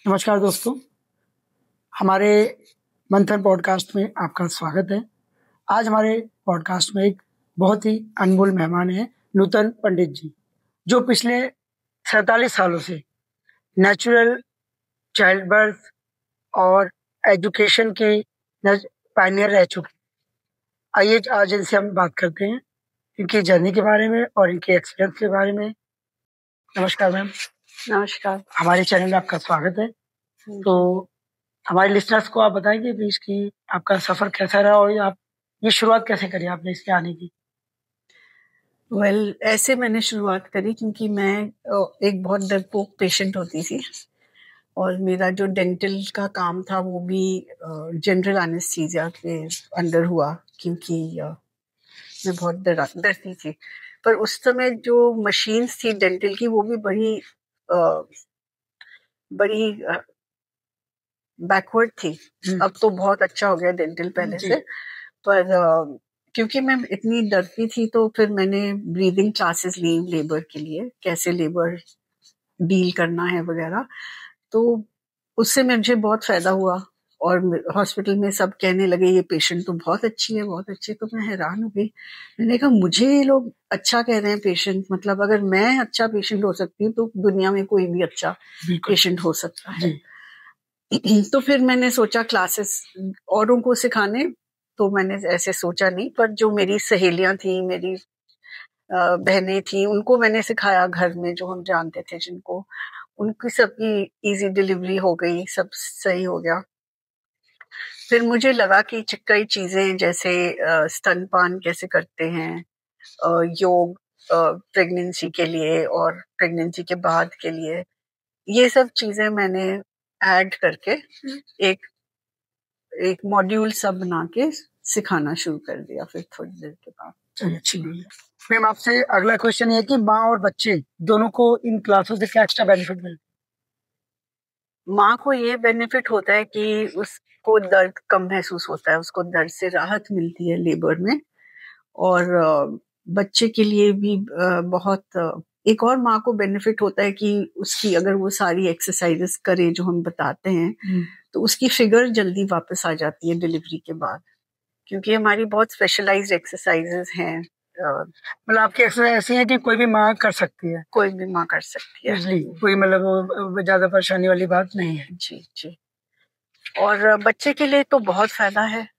नमस्कार दोस्तों, हमारे मंथन पॉडकास्ट में आपका स्वागत है। आज हमारे पॉडकास्ट में एक बहुत ही अनमोल मेहमान हैं, नूतन पंडित जी, जो पिछले 47 सालों से नेचुरल चाइल्ड बर्थ और एजुकेशन के पायनियर रह चुके हैं। आइए आज इनसे हम बात करते हैं, इनकी जर्नी के बारे में और इनके एक्सपीरियंस के बारे में। नमस्कार मैम। नमस्कार। हमारे चैनल में आपका स्वागत है। तो हमारे लिसनर्स को आप बताएंगे प्लीज कि आपका सफर कैसा रहा और आप ये शुरुआत कैसे करी आपने इसके आने की? ऐसे मैंने शुरुआत करी क्योंकि मैं एक बहुत डरपोक पेशेंट होती थी और मेरा जो डेंटल का काम था वो भी जनरल एनेस्थीसिया के अंडर हुआ क्योंकि मैं बहुत डरती थी। पर उस समय जो मशीन्स थी डेंटल की वो भी बड़ी बैकवर्ड थी। अब तो बहुत अच्छा हो गया डेंटल पहले से, पर क्योंकि मैं इतनी डरती थी तो फिर मैंने ब्रीदिंग क्लासेस ली लेबर के लिए, कैसे लेबर डील करना है वगैरह। तो उससे मुझे बहुत फायदा हुआ और हॉस्पिटल में सब कहने लगे ये पेशेंट तो बहुत अच्छी है, बहुत अच्छी। तो मैं हैरान हो गई। मैंने कहा मुझे ये लोग अच्छा कह रहे हैं पेशेंट, मतलब अगर मैं अच्छा पेशेंट हो सकती हूँ तो दुनिया में कोई भी अच्छा पेशेंट हो सकता है। तो फिर मैंने सोचा क्लासेस औरों को सिखाने, तो मैंने ऐसे सोचा नहीं, पर जो मेरी सहेलियां थी, मेरी बहनें थी, उनको मैंने सिखाया घर में, जो हम जानते थे जिनको, उनकी सबकी इजी डिलीवरी हो गई, सब सही हो गया। फिर मुझे लगा कि कई चीजें जैसे स्तनपान कैसे करते हैं, योग प्रेगनेंसी के लिए और प्रेगनेंसी के बाद के लिए, ये सब चीजें मैंने ऐड करके एक मॉड्यूल सब बना के सिखाना शुरू कर दिया फिर थोड़ी देर के बाद। चलिए, अच्छी बात है। मैम आपसे अगला क्वेश्चन है कि माँ और बच्चे दोनों को इन क्लासों से क्या एक्स्ट्रा बेनिफिट मिलता है? माँ को ये बेनिफिट होता है कि उसको दर्द कम महसूस होता है, उसको दर्द से राहत मिलती है लेबर में। और बच्चे के लिए भी बहुत एक और माँ को बेनिफिट होता है कि उसकी अगर वो सारी एक्सरसाइजेस करे जो हम बताते हैं तो उसकी फिगर जल्दी वापस आ जाती है डिलीवरी के बाद, क्योंकि हमारी बहुत स्पेशलाइज्ड एक्सरसाइजेस हैं। मतलब आपकी एक्सरसाइज ऐसी है कि कोई भी माँ कर सकती है? कोई भी माँ कर सकती है, कोई मतलब ज्यादा परेशानी वाली बात नहीं है। जी जी। और बच्चे के लिए तो बहुत फायदा है।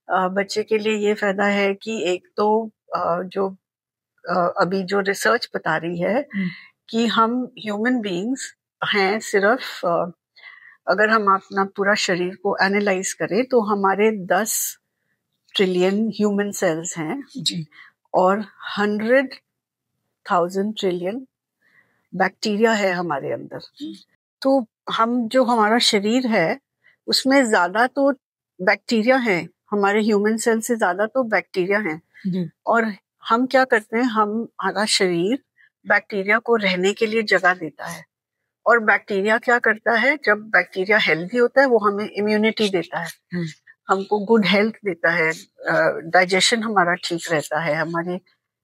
बच्चे के लिए ये फायदा है कि एक तो जो अभी जो रिसर्च बता रही है कि हम ह्यूमन बीइंग्स हैं, सिर्फ अगर हम अपना पूरा शरीर को एनालाइज करें तो हमारे 10 ट्रिलियन ह्यूमन सेल्स हैं जी, और 100,000 ट्रिलियन बैक्टीरिया है हमारे अंदर। तो हम जो हमारा शरीर है उसमें ज्यादा तो बैक्टीरिया है, हमारे ह्यूमन सेल से ज्यादा तो बैक्टीरिया है। और हम क्या करते हैं, हमारा शरीर बैक्टीरिया को रहने के लिए जगह देता है। और बैक्टीरिया क्या करता है, जब बैक्टीरिया हेल्दी होता है वो हमें इम्यूनिटी देता है, हमको गुड हेल्थ देता है, डाइजेशन हमारा ठीक रहता है, हमारे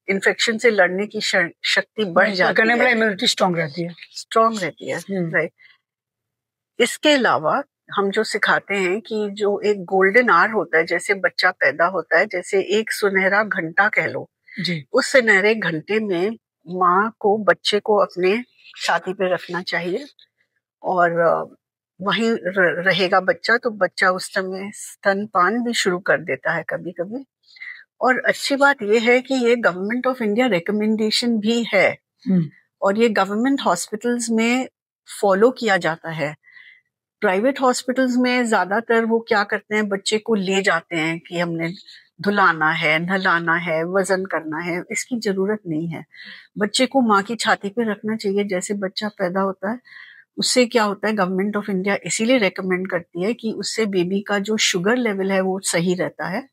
इन्फेक्शन से लड़ने की शक्ति बढ़ जाती है, इम्यूनिटी स्ट्रांग रहती है। राइट। इसके अलावा हम जो सिखाते हैं कि जो एक गोल्डन आवर होता है, जैसे बच्चा पैदा होता है, जैसे एक सुनहरा घंटा कह लो जी, उस सुनहरे घंटे में माँ को बच्चे को अपने छाती पे रखना चाहिए और वहीं रहेगा बच्चा। तो बच्चा उस समय स्तनपान भी शुरू कर देता है कभी कभी। और अच्छी बात यह है कि ये गवर्नमेंट ऑफ इंडिया रिकमेंडेशन भी है और ये गवर्नमेंट हॉस्पिटल्स में फॉलो किया जाता है। प्राइवेट हॉस्पिटल्स में ज्यादातर वो क्या करते हैं, बच्चे को ले जाते हैं कि हमने धुलाना है, नहलाना है, वजन करना है। इसकी जरूरत नहीं है, बच्चे को माँ की छाती पे रखना चाहिए। जैसे बच्चा पैदा होता है उससे क्या होता है, गवर्नमेंट ऑफ इंडिया इसीलिए रेकमेंड करती है कि उससे बेबी का जो शुगर लेवल है वो सही रहता है,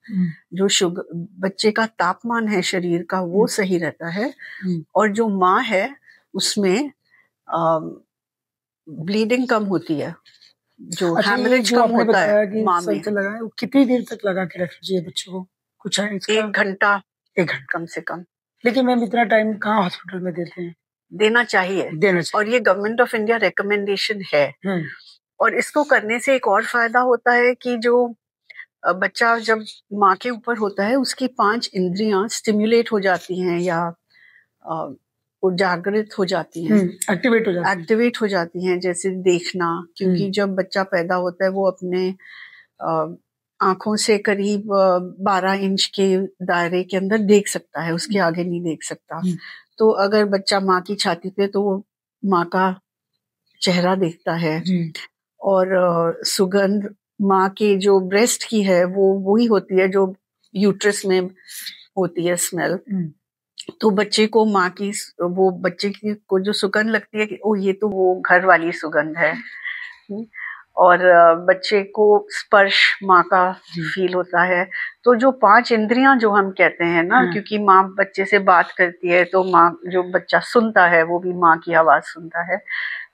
जो शुगर बच्चे का तापमान है शरीर का वो सही रहता है, और जो माँ है उसमें ब्लीडिंग कम होती है, जो हैमरेज कम होता है माँ में। कितनी देर तक लगा के रखना चाहिए बच्चों को? कुछ है इसका? 1 घंटा, 1 घंटा कम से कम। लेकिन मैम इतना टाइम कहाँ हॉस्पिटल में देते हैं? देना चाहिए, और ये गवर्नमेंट ऑफ इंडिया रिकमेंडेशन है। और इसको करने से एक और फायदा होता है कि जो बच्चा जब माँ के ऊपर होता है उसकी 5 इंद्रियां स्टिम्युलेट हो जाती हैं या जागृत हो जाती हैं, एक्टिवेट हो जाती हैं, जैसे देखना, क्योंकि जब बच्चा पैदा होता है वो अपने आंखों से करीब 12 इंच के दायरे के अंदर देख सकता है, उसके आगे नहीं देख सकता। तो अगर बच्चा माँ की छाती पे तो वो माँ का चेहरा देखता है, और सुगंध माँ के जो ब्रेस्ट की है वो वही होती है जो यूट्रस में होती है स्मेल। तो बच्चे को माँ की वो बच्चे की को जो सुगंध लगती है कि ओ ये तो वो घर वाली सुगंध है। और बच्चे को स्पर्श माँ का फील होता है। तो जो 5 इंद्रियां जो हम कहते हैं ना, क्योंकि माँ बच्चे से बात करती है तो माँ जो बच्चा सुनता है वो भी माँ की आवाज सुनता है।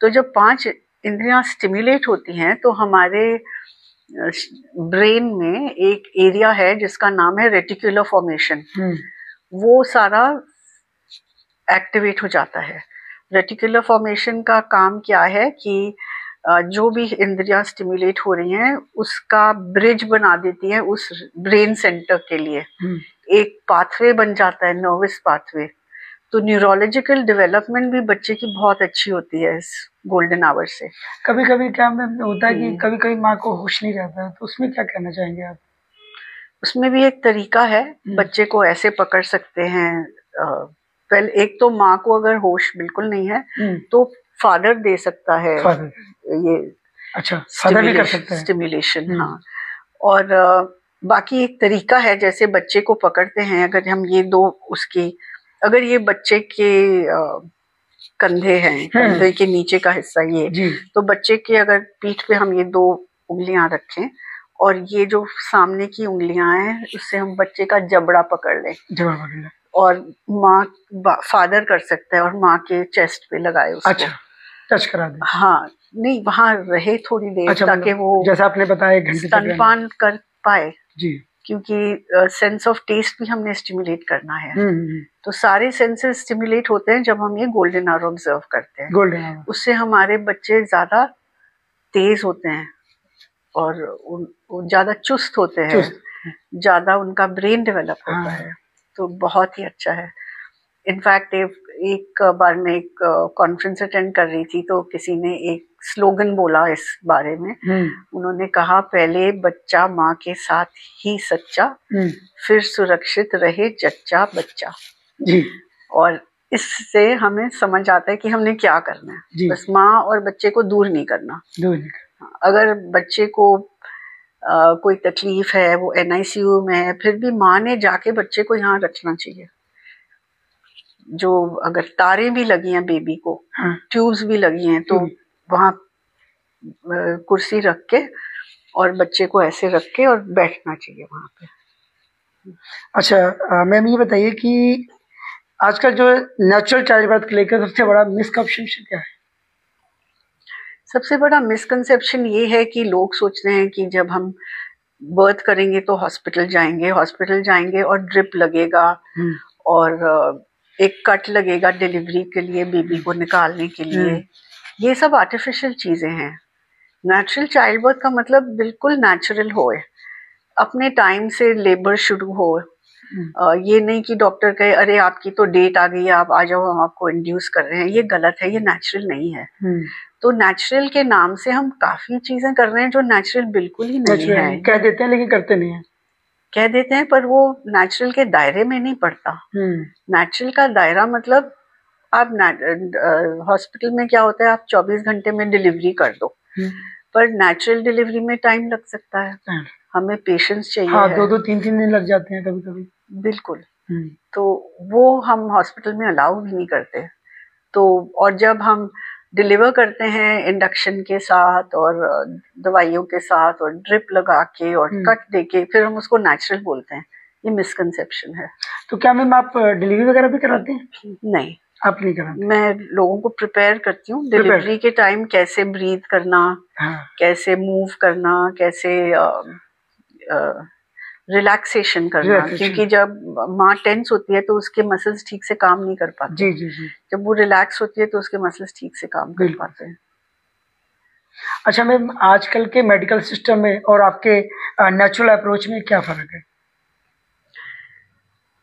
तो जब 5 इंद्रियां स्टिम्युलेट होती हैं तो हमारे ब्रेन में एक एरिया है जिसका नाम है रेटिकुलर फॉर्मेशन, वो सारा एक्टिवेट हो जाता है। रेटिकुलर फॉर्मेशन का काम क्या है कि जो भी इंद्रियां स्टिम्युलेट हो रही हैं उसका ब्रिज बना देती है उस ब्रेन सेंटर के लिए। एक पाथवे बन जाता है, नर्वस पाथवे। तो न्यूरोलॉजिकल डेवलपमेंट भी बच्चे की बहुत अच्छी होती है इस गोल्डन आवर से। कभी कभी क्या होता है कि कभी कभी माँ को होश नहीं रहता है, तो उसमें क्या कहना चाहेंगे आप? उसमें भी एक तरीका है, बच्चे को ऐसे पकड़ सकते हैं। पहले एक तो माँ को अगर होश बिल्कुल नहीं है तो फादर दे सकता है ये। अच्छा, फादर भी कर सकता है स्टिमुलेशन। हाँ, और बाकी एक तरीका है, जैसे बच्चे को पकड़ते हैं, अगर हम ये दो उसकी, अगर ये बच्चे के कंधे हैं, कंधे के नीचे का हिस्सा ये, तो बच्चे के अगर पीठ पे हम ये 2 उंगलियां रखें और ये जो सामने की उंगलियां हैं उससे हम बच्चे का जबड़ा पकड़ लें, और माँ फादर कर सकता है और माँ के चेस्ट पे लगाए उसको। अच्छा, टच करा दे। हाँ, नहीं वहाँ रहे थोड़ी देर। अच्छा, ताकि वो जैसा आपने बताया घंटे स्तनपान कर पाए जी, क्योंकि सेंस ऑफ टेस्ट भी हमने स्टिमुलेट करना है। तो सारे सेंसेस स्टिमुलेट होते हैं जब हम ये गोल्डन आवर ऑब्जर्व करते हैं। गोल्डन आवर, उससे हमारे बच्चे ज्यादा तेज होते हैं और ज्यादा चुस्त होते हैं, ज्यादा उनका ब्रेन डेवलप होता है। तो बहुत ही अच्छा है। इनफैक्ट एक बार मैं एक कॉन्फ्रेंस अटेंड कर रही थी तो किसी ने एक स्लोगन बोला इस बारे में। उन्होंने कहा, पहले बच्चा माँ के साथ ही सच्चा, फिर सुरक्षित रहे जच्चा बच्चा जी। और इससे हमें समझ आता है कि हमने क्या करना है। बस माँ और बच्चे को दूर नहीं करना। अगर बच्चे को कोई तकलीफ है, वो NICU में है, फिर भी माँ ने जाके बच्चे को यहाँ रखना चाहिए। जो अगर तारें भी लगी हैं बेबी को, ट्यूब्स भी लगी हैं, तो वहाँ कुर्सी रख के और बच्चे को ऐसे रख के और बैठना चाहिए वहाँ पे। अच्छा मैम, ये बताइए कि आजकल जो नेचुरल चाइल्ड बर्थ को लेकर सबसे बड़ा मिसकंसेप्शन क्या है? सबसे बड़ा मिसकंसेप्शन ये है कि लोग सोच रहे हैं कि जब हम बर्थ करेंगे तो हॉस्पिटल जाएंगे और ड्रिप लगेगा और एक कट लगेगा डिलीवरी के लिए, बेबी को निकालने के लिए। ये सब आर्टिफिशियल चीजें हैं। नेचुरल चाइल्ड बर्थ का मतलब बिल्कुल नेचुरल हो, अपने टाइम से लेबर शुरू हो। ये नहीं कि डॉक्टर कहे अरे आपकी तो डेट आ गई है, आप आ जाओ, हम आपको इंड्यूस कर रहे हैं। ये गलत है, ये नेचुरल नहीं है। तो नेचुरल के नाम से हम काफी चीजें कर रहे हैं जो नेचुरल बिल्कुल ही नहीं है। कह देते हैं लेकिन करते नहीं है। कह देते हैं पर वो नेचुरल के दायरे में नहीं पड़ता। नेचुरल का दायरा मतलब आप हॉस्पिटल में क्या होता है, आप 24 घंटे में डिलीवरी कर दो, पर नेचुरल डिलीवरी में टाइम लग सकता है। हमें पेशेंस चाहिए। हाँ, 2-3 दिन लग जाते हैं कभी कभी। बिल्कुल। तो वो हम हॉस्पिटल में अलाउ भी नहीं करते। तो और जब हम डिलीवर करते हैं इंडक्शन के साथ और दवाइयों के साथ और ड्रिप लगा के और कट देके, फिर हम उसको नेचुरल बोलते हैं। ये मिसकंसेप्शन है। तो क्या मैम आप डिलीवरी वगैरह भी कराते हैं? नहीं, आप नहीं कराते? मैं लोगों को प्रिपेयर करती हूँ डिलीवरी के टाइम, कैसे ब्रीथ करना, कैसे मूव करना, कैसे रिलैक्सेशन करना। क्योंकि जब माँ टेंस होती है तो उसके मसल्स ठीक से काम नहीं कर पाते। जी। जब वो रिलैक्स होती है तो उसके मसल्स ठीक से काम कर पाते हैं। अच्छा मैम, आजकल के मेडिकल सिस्टम में और आपके नेचुरल अप्रोच में क्या फ़र्क है?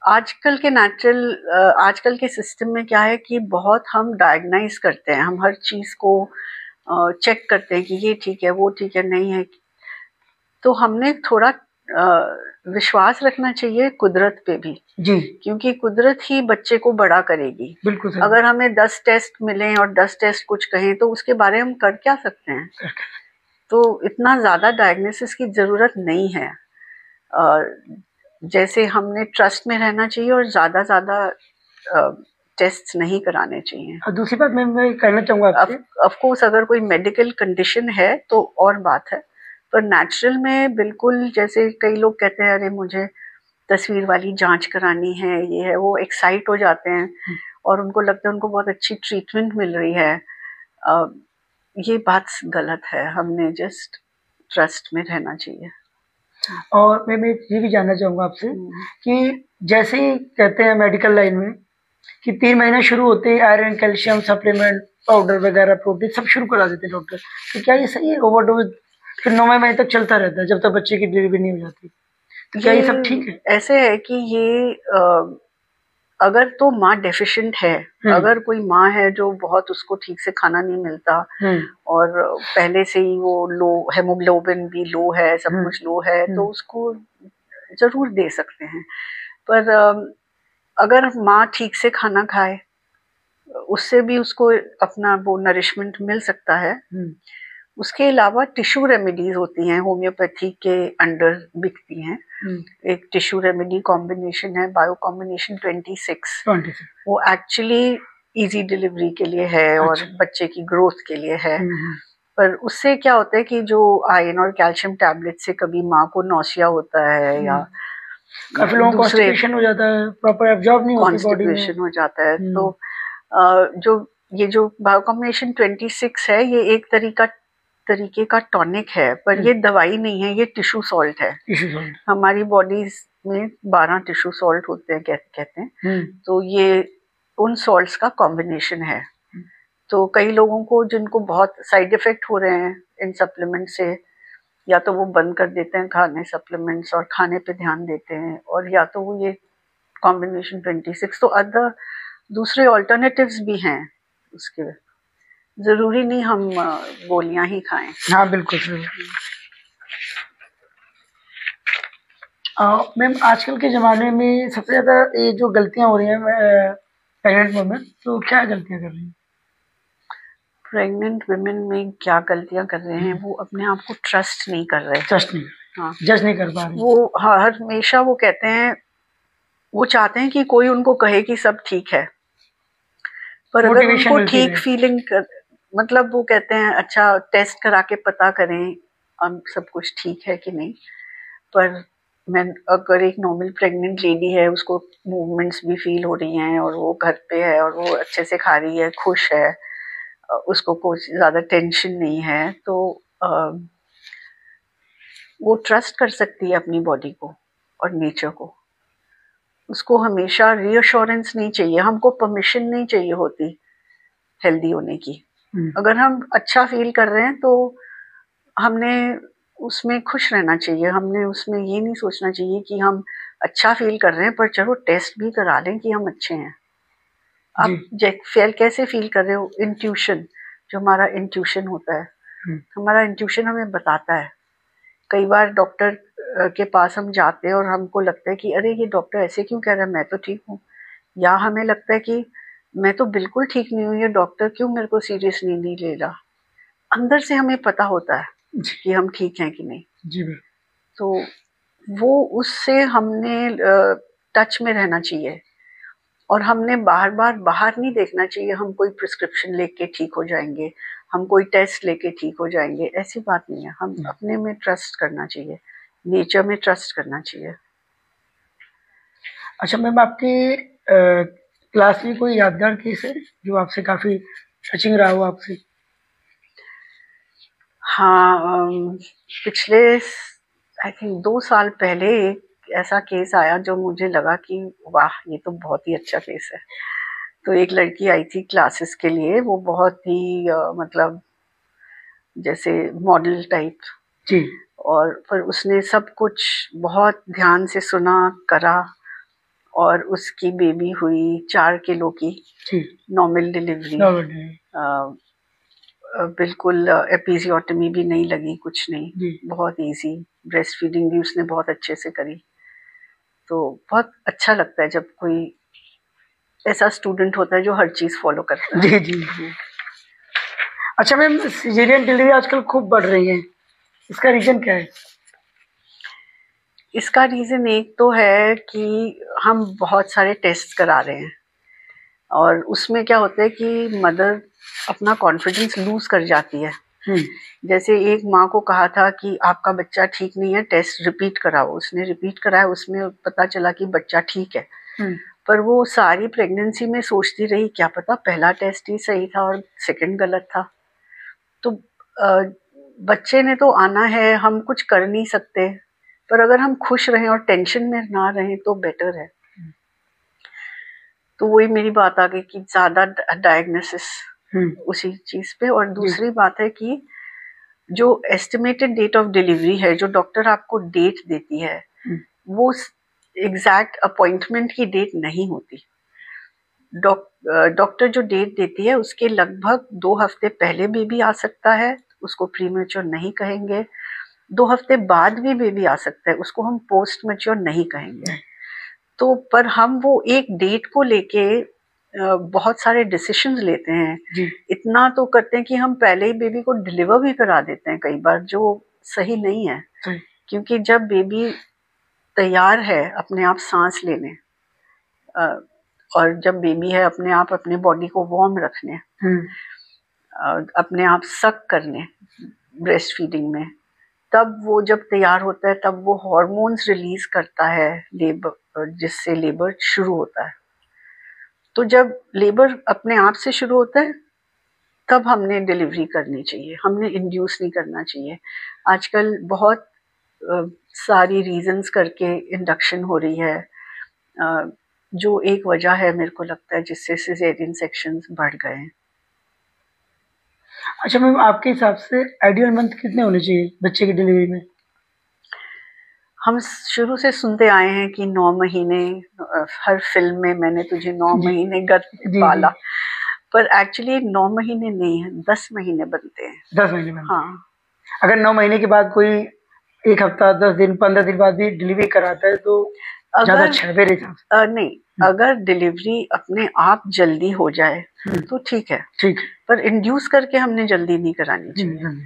आजकल के सिस्टम में क्या है कि बहुत हम डायग्नाइज करते हैं, हम हर चीज़ को चेक करते हैं कि ये ठीक है, वो ठीक है, नहीं है। तो हमने थोड़ा विश्वास रखना चाहिए कुदरत पे भी, जी क्योंकि कुदरत ही बच्चे को बड़ा करेगी। बिल्कुल सही। अगर हमें 10 टेस्ट मिलें और 10 टेस्ट कुछ कहें तो उसके बारे में हम कर क्या सकते हैं? तो इतना ज़्यादा डायग्नोसिस की ज़रूरत नहीं है। जैसे हमने ट्रस्ट में रहना चाहिए और ज़्यादा टेस्ट नहीं कराने चाहिए। और दूसरी बात मैं कहना चाहूँगा आपसे, ऑफ कोर्स अगर कोई मेडिकल कंडीशन है तो और बात है, पर नेचुरल में बिल्कुल, जैसे कई लोग कहते हैं अरे मुझे तस्वीर वाली जांच करानी है, ये है वो, एक्साइट हो जाते हैं और उनको लगता है उनको बहुत अच्छी ट्रीटमेंट मिल रही है। ये बात गलत है, हमने जस्ट ट्रस्ट में रहना चाहिए। और मैं ये भी जानना चाहूँगा आपसे कि जैसे ही कहते हैं मेडिकल लाइन में कि 3 महीने शुरू होते ही आयरन, कैल्शियम सप्लीमेंट, पाउडर वगैरह, प्रोटीन सब शुरू करा देते हैं डॉक्टर, तो क्या ये सही है? ओवरडोज फिर 9वें महीने तक चलता रहता है जब तक बच्चे की डिलीवरी नहीं हो जाती, तो क्या ये सब ठीक है? ऐसे है कि ये अगर तो माँ डेफिशिएंट है, अगर कोई माँ है जो बहुत, उसको ठीक से खाना नहीं मिलता और पहले से ही वो लो, हेमोग्लोबिन भी लो है, सब कुछ लो है, तो उसको जरूर दे सकते हैं। पर अगर माँ ठीक से खाना खाए, उससे भी उसको अपना वो नरिशमेंट मिल सकता है। उसके अलावा टिश्यू रेमेडीज होती हैं, होम्योपैथी के अंडर बिकती हैं। एक टिश्यू रेमेडी कॉम्बिनेशन है, बायो कॉम्बिनेशन 26, वो एक्चुअली इजी डिलीवरी के लिए है और बच्चे की ग्रोथ के लिए है। पर उससे क्या होता है कि जो आयरन और कैल्शियम टैबलेट से कभी माँ को नौसिया होता है या काफी लोगों को कॉन्स्टिपेशन हो जाता है, प्रॉपर एब्जॉर्ब नहीं होती बॉडी में, कॉन्स्टिपेशन हो जाता है। तो जो बायो कॉम्बिनेशन 26 है, ये एक तरीके का टॉनिक है, पर ये दवाई नहीं है, ये टिश्यू सॉल्ट है। हमारी बॉडी में 12 टिश्यू सॉल्ट होते हैं, कहते हैं। तो ये उन सॉल्ट्स का कॉम्बिनेशन है। तो कई लोगों को जिनको बहुत साइड इफेक्ट हो रहे हैं इन सप्लीमेंट से, या तो वो बंद कर देते हैं खाने सप्लीमेंट्स और खाने पे ध्यान देते हैं, और या तो वो ये कॉम्बिनेशन 26, तो अदर दूसरे ऑल्टरनेटिव्स भी हैं उसके, जरूरी नहीं हम गोलियां ही खाएं। हाँ बिल्कुल। मैम, आजकल के ज़माने में सबसे ज़्यादा ये जो गलतियाँ हो रही हैं प्रेग्नेंट वुमेन, तो क्या गलतियाँ कर रही हैं? प्रेग्नेंट वुमेन में क्या गलतियां कर रहे हैं, वो अपने आप को ट्रस्ट नहीं कर रहे, जज नहीं कर पा रहे। वो हमेशा वो कहते हैं, वो चाहते हैं कि कोई उनको कहे कि सब ठीक है, पर अगर उनको ठीक फीलिंग मतलब वो कहते हैं अच्छा टेस्ट करा के पता करें सब कुछ ठीक है कि नहीं। पर मैं अगर एक नॉर्मल प्रेग्नेंट लेडी है, उसको मूवमेंट्स भी फील हो रही हैं और वो घर पे है और वो अच्छे से खा रही है, खुश है, उसको कुछ ज़्यादा टेंशन नहीं है, तो वो ट्रस्ट कर सकती है अपनी बॉडी को और नेचर को। उसको हमेशा रीअश्योरेंस नहीं चाहिए, हमको परमिशन नहीं चाहिए होती हेल्दी होने की। अगर हम अच्छा फील कर रहे हैं तो हमने उसमें खुश रहना चाहिए, हमने उसमें ये नहीं सोचना चाहिए कि हम अच्छा फील कर रहे हैं पर चलो टेस्ट भी करा लें कि हम अच्छे हैं। आप कैसे फील कर रहे हो, इंट्यूशन, जो हमारा इंट्यूशन होता है, हमारा इंट्यूशन हमें बताता है। कई बार डॉक्टर के पास हम जाते हैं और हमको लगता है कि अरे ये डॉक्टर ऐसे क्यों कह रहा है, मैं तो ठीक हूँ, या हमें लगता है कि मैं तो बिल्कुल ठीक नहीं हूँ, ये डॉक्टर क्यों मेरे को सीरियसली नहीं ले रहा। अंदर से हमें पता होता है कि हम ठीक हैं कि नहीं। जी। तो वो उससे हमने टच में रहना चाहिए और हमने बाहर नहीं देखना चाहिए हम कोई प्रिस्क्रिप्शन लेके ठीक हो जाएंगे, हम कोई टेस्ट लेके ठीक हो जाएंगे, ऐसी बात नहीं है। हम अपने में ट्रस्ट करना चाहिए, नेचर में ट्रस्ट करना चाहिए। अच्छा मैम, आपके क्लास में कोई यादगार केस है जो आपसे काफी टचिंग रहा हो आपसे? हाँ, पिछले आई थिंक 2 साल पहले एक ऐसा केस आया जो मुझे लगा कि वाह ये तो बहुत ही अच्छा केस है। तो एक लड़की आई थी क्लासेस के लिए, वो बहुत ही मतलब जैसे मॉडल टाइप जी। और फिर उसने सब कुछ बहुत ध्यान से सुना करा और उसकी बेबी हुई 4 किलो की नॉर्मल डिलीवरी। बिल्कुल एपिजियोटमी भी नहीं लगी, कुछ नहीं, बहुत इजी। ब्रेस्ट फीडिंग भी उसने बहुत अच्छे से करी। तो बहुत अच्छा लगता है जब कोई ऐसा स्टूडेंट होता है जो हर चीज फॉलो करता है। जी। अच्छा मैम, सिजेरियन डिलीवरी आजकल खूब बढ़ रही है, इसका रीजन क्या है? इसका रीजन एक तो है कि हम बहुत सारे टेस्ट करा रहे हैं और उसमें क्या होता है कि मदर अपना कॉन्फिडेंस लूज कर जाती है। जैसे एक माँ को कहा था कि आपका बच्चा ठीक नहीं है, टेस्ट रिपीट कराओ। उसने रिपीट कराया, उसमें पता चला कि बच्चा ठीक है। पर वो सारी प्रेगनेंसी में सोचती रही क्या पता पहला टेस्ट ही सही था और सेकंड गलत था। तो बच्चे ने तो आना है, हम कुछ कर नहीं सकते, पर अगर हम खुश रहें और टेंशन में ना रहें तो बेटर है। तो वही मेरी बात आ गई कि ज्यादा डायग्नोसिस उसी चीज पे। और दूसरी बात है कि जो एस्टिमेटेड डेट ऑफ डिलीवरी है, जो डॉक्टर आपको डेट देती है, वो एग्जैक्ट अपॉइंटमेंट की डेट नहीं होती। डॉक्टर जो डेट देती है उसके लगभग 2 हफ्ते पहले बेबी आ सकता है, उसको प्री मैच्योर नहीं कहेंगे। 2 हफ्ते बाद भी बेबी आ सकता है, उसको हम पोस्ट मैच्योर नहीं कहेंगे। तो पर हम वो एक डेट को लेके बहुत सारे डिसीजंस लेते हैं। इतना तो करते हैं कि हम पहले ही बेबी को डिलीवर भी करा देते हैं कई बार, जो सही नहीं है। क्योंकि जब बेबी तैयार है अपने आप सांस लेने और जब बेबी है अपने आप अपने बॉडी को वार्म रखने, अपने आप सक करने ब्रेस्ट फीडिंग में, तब वो जब तैयार होता है तब वो हार्मोन्स रिलीज करता है लेबर, जिससे लेबर शुरू होता है। तो जब लेबर अपने आप से शुरू होता है तब हमने डिलीवरी करनी चाहिए, हमने इंड्यूस नहीं करना चाहिए। आजकल बहुत सारी रीजंस करके इंडक्शन हो रही है, जो एक वजह है मेरे को लगता है जिससे सिजेरियन सेक्शंस बढ़ गए हैं। अच्छा मैम, आपके हिसाब से आइडियल मंथ कितने होने चाहिए बच्चे की डिलीवरी में? हम शुरू से सुनते आए हैं कि 9 महीने, हर फिल्म में मैंने तुझे 9 महीने गर्भ पाला, पर एक्चुअली 9 महीने नहीं है, 10 महीने बनते हैं। 10 महीने में? हाँ। अगर 9 महीने के बाद कोई 1 हफ्ता, 10 दिन, 15 दिन बाद भी डिलीवरी कराता है तो ज्यादा अच्छा है मेरे हिसाब से। नहीं, अगर डिलीवरी अपने आप जल्दी हो जाए तो ठीक है, पर इंड्यूस करके हमने जल्दी नहीं करानी चाहिए।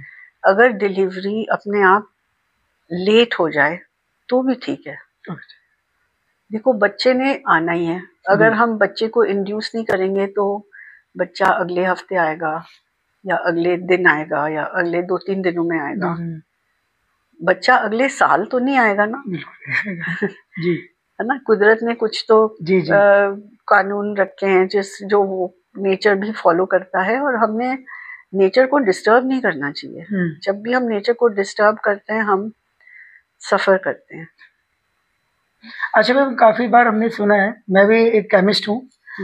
अगर डिलीवरी अपने आप लेट हो जाए तो भी ठीक है। देखो, बच्चे ने आना ही है, अगर हम बच्चे को इंड्यूस नहीं करेंगे तो बच्चा अगले हफ्ते आएगा या अगले दिन आएगा या अगले 2-3 दिनों में आएगा। बच्चा अगले साल तो नहीं आएगा ना। जी है ना, कुदरत ने कुछ तो कानून रखे हैं जो वो नेचर भी फॉलो करता है, और हमने नेचर को डिस्टर्ब नहीं करना चाहिए। जब भी हम नेचर को डिस्टर्ब करते हैं हम सफर करते हैं। अच्छा मैम, काफी बार हमने सुना है, मैं भी एक केमिस्ट हूँ,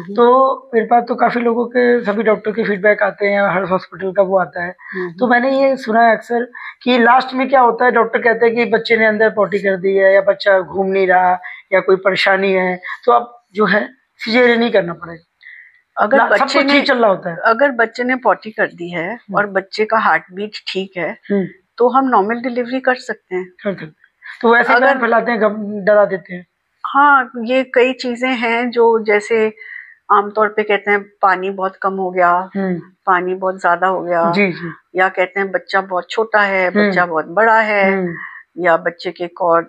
तो मेरे पास तो काफी लोगों के, सभी डॉक्टर के फीडबैक आते हैं, हर हॉस्पिटल का वो आता है। तो मैंने ये सुना है अक्सर कि लास्ट में क्या होता है, डॉक्टर कहते हैं कि बच्चे ने अंदर पॉटी कर दी है या बच्चा घूम नहीं रहा या कोई परेशानी है, तो अब जो है सिजेरियन नहीं करना पड़ेगा। अगर बच्चे ने चल रहा होता है, अगर बच्चे ने पॉटी कर दी है और बच्चे का हार्ट बीट ठीक है तो हम नॉर्मल डिलीवरी कर सकते हैं। तो वैसे अगर फैलाते हैं, डरा देते हैं। हाँ, ये कई चीजें हैं जो जैसे आमतौर पे कहते हैं पानी बहुत कम हो गया, पानी बहुत ज्यादा हो गया, या कहते हैं बच्चा बहुत छोटा है, बच्चा बहुत बड़ा है, या बच्चे के कॉर्ड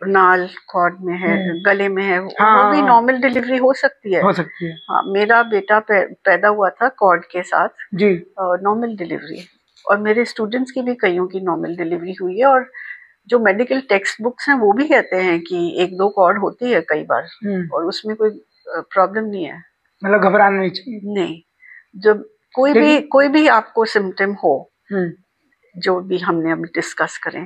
नाल कॉर्ड में है, गले में है, वो भी नॉर्मल डिलीवरी हो सकती है। हाँ, मेरा बेटा पैदा हुआ था कॉर्ड के साथ, नॉर्मल डिलीवरी, और मेरे स्टूडेंट्स की भी कईयों की नॉर्मल डिलीवरी हुई है। और जो मेडिकल टेक्स्ट बुक्स हैं वो भी कहते हैं कि 1-2 कॉर्ड होती है कई बार, और उसमें कोई प्रॉब्लम नहीं है। मतलब घबराना नहीं चाहिए। नहीं, जब कोई भी आपको सिम्टम हो, जो भी हमने अभी डिस्कस करें,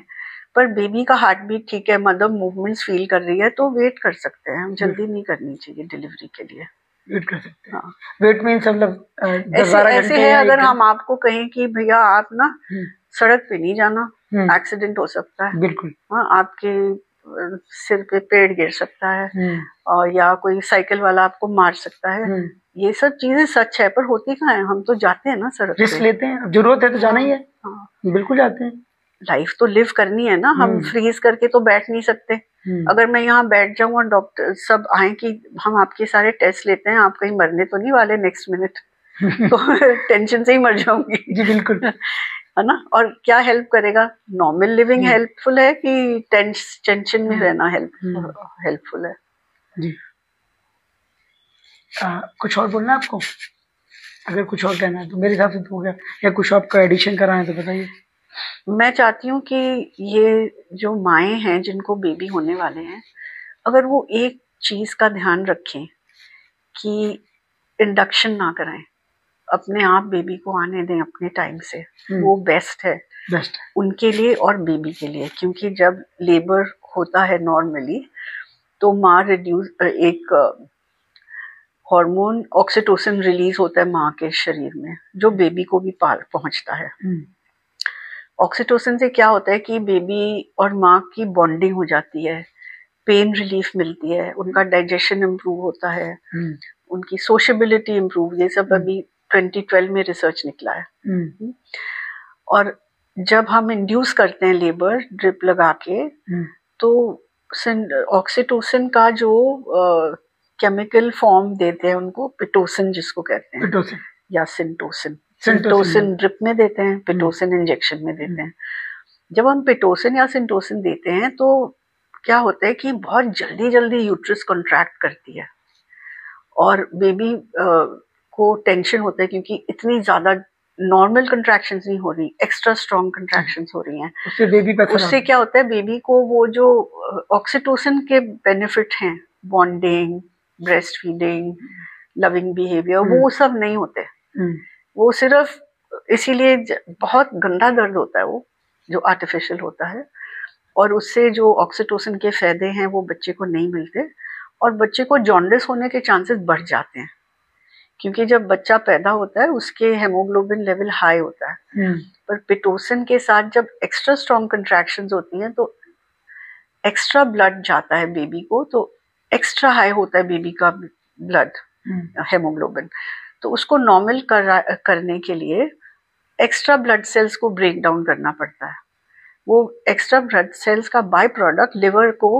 पर बेबी का हार्ट बीट ठीक है, मदर मूवमेंट्स फील कर रही है, तो वेट कर सकते हैं हम, जल्दी नहीं करनी चाहिए डिलीवरी के लिए। वेट कर सकते हैं। हाँ, वेट मीन्स मतलब ऐसे ऐसे है, अगर हम आपको कहें कि भैया आप ना सड़क पे नहीं जाना, एक्सीडेंट हो सकता है, बिल्कुल, हाँ, आपके सिर पे पेड़ गिर सकता है, और या कोई साइकिल वाला आपको मार सकता है, ये सब चीजें सच है, पर होती कहाँ है, हम तो जाते हैं ना सड़क पे, रिस्क लेते हैं, जरूरत है तो जाना ही है। हाँ, बिल्कुल जाते हैं, लाइफ तो लिव करनी है ना, हम फ्रीज करके तो बैठ नहीं सकते। अगर मैं यहाँ बैठ जाऊं और डॉक्टर सब आए कि हम आपके सारे टेस्ट लेते हैं, आप कहीं मरने तो नहीं वाले नेक्स्ट मिनट, तो टेंशन से ही मर जाऊंगी। जी बिल्कुल, है ना। और क्या हेल्प करेगा, नॉर्मल लिविंग हेल्पफुल है कि टेंशन में रहना हेल्पफुल है जी। कुछ और बोलना है आपको? अगर कुछ और कहना है तो मेरे हिसाब से तो हो गया, या कुछ आपका एडिशन कराना है तो बताइए। मैं चाहती हूँ कि ये जो माएँ हैं जिनको बेबी होने वाले हैं, अगर वो एक चीज का ध्यान रखें कि इंडक्शन ना कराएं, अपने आप बेबी को आने दें अपने टाइम से, वो बेस्ट है उनके लिए और बेबी के लिए। क्योंकि जब लेबर होता है नॉर्मली तो माँ एक हार्मोन ऑक्सीटोसिन रिलीज होता है माँ के शरीर में, जो बेबी को भी पहुंचता है। ऑक्सीटोसिन से क्या होता है कि बेबी और माँ की बॉन्डिंग हो जाती है, पेन रिलीफ मिलती है, उनका डाइजेशन इम्प्रूव होता है, उनकी सोशेबिलिटी इम्प्रूव, ये सब अभी 2012 में रिसर्च निकला है। और जब हम इंड्यूस करते हैं लेबर ड्रिप लगा के, तो ऑक्सीटोसिन का जो केमिकल फॉर्म देते हैं उनको पिटोसिन जिसको कहते हैं, या सिंटोसिन ड्रिप में देते हैं, पिटोसिन इंजेक्शन में देते हैं। जब हम पिटोसिन या सिंटोसिन देते हैं तो क्या होता है कि बहुत जल्दी जल्दी यूट्रस कॉन्ट्रैक्ट करती है और बेबी को टेंशन होता है, क्योंकि इतनी ज्यादा नॉर्मल कंट्रैक्शंस नहीं हो रही, एक्स्ट्रा स्ट्रॉन्ग कंट्रैक्शंस हो रही हैं। उससे क्या होता है, बेबी को वो जो ऑक्सीटोसिन के बेनिफिट हैं, bonding, breast feeding, loving behaviour, वो सब नहीं होते। वो सिर्फ इसीलिए बहुत गंदा दर्द होता है वो जो आर्टिफिशियल होता है, और उससे जो ऑक्सीटोसिन के फायदे हैं वो बच्चे को नहीं मिलते, और बच्चे को जॉन्डिस होने के चांसेस बढ़ जाते हैं। क्योंकि जब बच्चा पैदा होता है उसके हेमोग्लोबिन लेवल हाई होता है, पर पिटोसिन के साथ जब एक्स्ट्रा स्ट्रॉन्ग कंट्रैक्शंस होती हैं तो एक्स्ट्रा ब्लड जाता है बेबी को, तो एक्स्ट्रा हाई होता है बेबी का ब्लड हेमोग्लोबिन। तो उसको नॉर्मल करने के लिए एक्स्ट्रा ब्लड सेल्स को ब्रेक डाउन करना पड़ता है। वो एक्स्ट्रा ब्लड सेल्स का बाय प्रोडक्ट लिवर को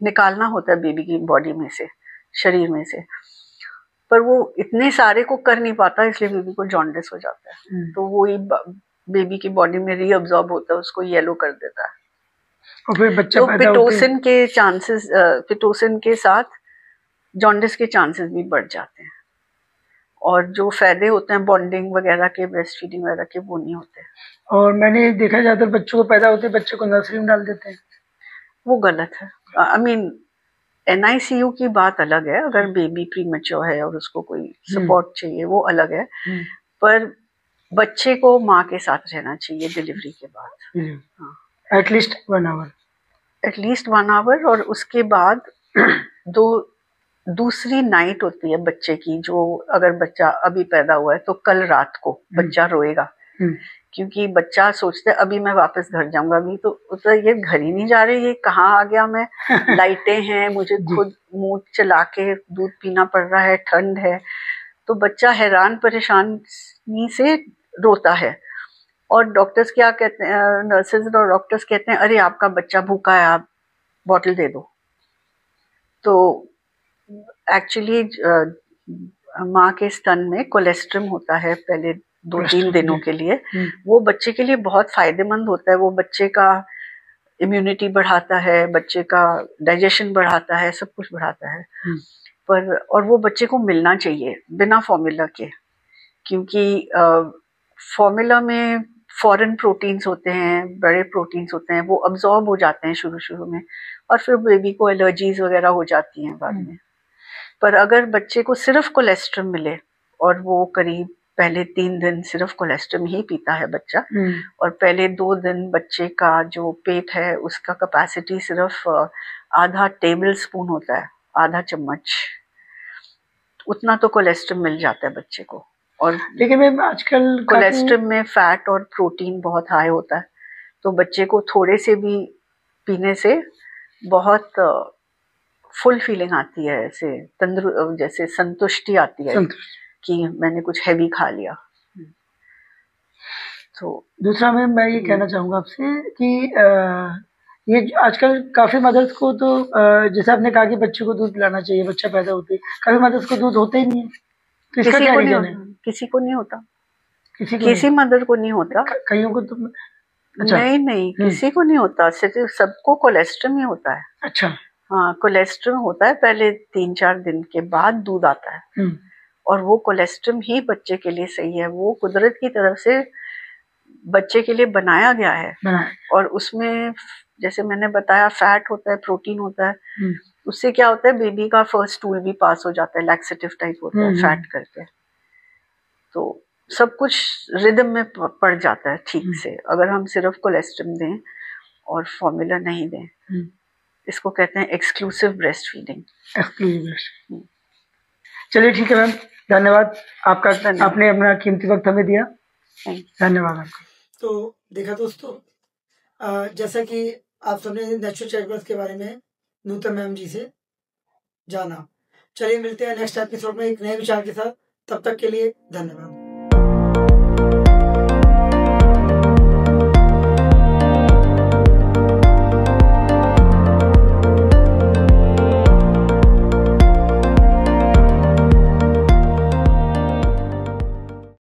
निकालना होता है बेबी की बॉडी में से, शरीर में से, पर वो इतने सारे को कर नहीं पाता, इसलिए बेबी को जॉन्डिस हो जाता है। तो वो ही बेबी की बॉडी में रीअब्सॉर्ब होता है, उसको येलो कर देता है। और फिर बच्चा तो पिटोसिन के चांसेस, पिटोसिन के साथ जॉन्डिस के चांसेस भी बढ़ जाते हैं, और जो फायदे होते हैं बॉन्डिंग वगैरह के, ब्रेस्ट फीडिंग वगैरह के, वो नहीं होते। और मैंने देखा जाता है बच्चों को पैदा होते बच्चे को नर्सरी में डाल देते हैं, वो गलत है। आई मीन NICU की बात अलग है, अगर बेबी प्रीमेच्योर है और उसको कोई सपोर्ट चाहिए वो अलग है, पर बच्चे को माँ के साथ रहना चाहिए डिलीवरी के बाद, एटलीस्ट 1 आवर, और उसके बाद दूसरी नाइट होती है बच्चे की, जो अगर बच्चा अभी पैदा हुआ है तो कल रात को बच्चा रोएगा, क्योंकि बच्चा सोचता है अभी मैं वापस घर जाऊंगा, अभी तो ये घर ही नहीं जा रही, ये कहाँ आ गया मैं, लाइटें हैं, मुझे खुद मुंह चला के दूध पीना पड़ रहा है, ठंड है, तो बच्चा हैरान परेशानी से रोता है। और डॉक्टर्स क्या कहते हैं, नर्सेज और डॉक्टर्स कहते हैं, अरे आपका बच्चा भूखा है, आप बॉटल दे दो। तो एक्चुअली माँ के स्तन में कोलेस्ट्रम होता है पहले 2-3 दिनों के लिए, वो बच्चे के लिए बहुत फायदेमंद होता है, वो बच्चे का इम्यूनिटी बढ़ाता है, बच्चे का डाइजेशन बढ़ाता है, सब कुछ बढ़ाता है। पर और वो बच्चे को मिलना चाहिए बिना फॉर्मूला के, क्योंकि फॉर्मूला में फॉरेन प्रोटीन्स होते हैं, बड़े प्रोटीन्स होते हैं, वो अब्जॉर्ब हो जाते हैं शुरू में, और फिर बेबी को एलर्जीज वगैरह हो जाती हैं बाद में। पर अगर बच्चे को सिर्फ कोलेस्ट्रम मिले, और वो करीब पहले 3 दिन सिर्फ कोलेस्ट्रम ही पीता है बच्चा, और पहले 2 दिन बच्चे का जो पेट है उसका कैपेसिटी सिर्फ आधा टेबल स्पून होता है, आधा चम्मच, उतना तो कोलेस्ट्रॉल मिल जाता है बच्चे को। और लेकिन मैम आजकल कोलेस्ट्रॉल में फैट और प्रोटीन बहुत हाई होता है, तो बच्चे को थोड़े से भी पीने से बहुत फुल फीलिंग आती है, ऐसे जैसे संतुष्टि आती है कि मैंने कुछ हैवी खा लिया। तो दूसरा मैम मैं ये कहना चाहूँगा आपसे कि ये आजकल काफी मदर्स को तो जैसे आपने कहा कि बच्चे को दूध पिलाना चाहिए, बच्चा पैदा होते ही काफी मदर्स को दूध होते ही नहीं है, तो इसका क्या रीजन है? किसी को नहीं होता, किसी मदर को नहीं होता, कईयों को तो अच्छा। नहीं किसी को नहीं होता, सिर्फ सबको कोलेस्ट्रॉल ही होता है। अच्छा हाँ, कोलेस्ट्रॉल होता है पहले 3-4 दिन के बाद दूध आता है, और वो कोलेस्ट्रॉल ही बच्चे के लिए सही है। वो कुदरत की तरफ से बच्चे के लिए बनाया गया है, और उसमें जैसे मैंने बताया फैट होता है, प्रोटीन होता है। उससे क्या होता है, बेबी का फर्स्ट स्टूल भी पास हो जाता है, लैक्सेटिव टाइप होता है फैट करके, तो सब कुछ रिदम में पड़ जाता है ठीक से। अगर हम सिर्फ कोलेस्ट्रॉल दें और फॉर्मूला नहीं दें, इसको कहते हैं एक्सक्लूसिव ब्रेस्ट फीडिंग। चलिए ठीक है मैम, धन्यवाद आपका, आपने अपना कीमती वक्त हमें दिया, धन्यवाद आपका। तो देखा दोस्तों, जैसा कि आप सबने नेचुरल चाइल्ड के बारे में नूतन मैम जी से जाना। चलिए मिलते हैं नेक्स्ट एपिसोड में एक नए विचार के साथ, तब तक के लिए धन्यवाद।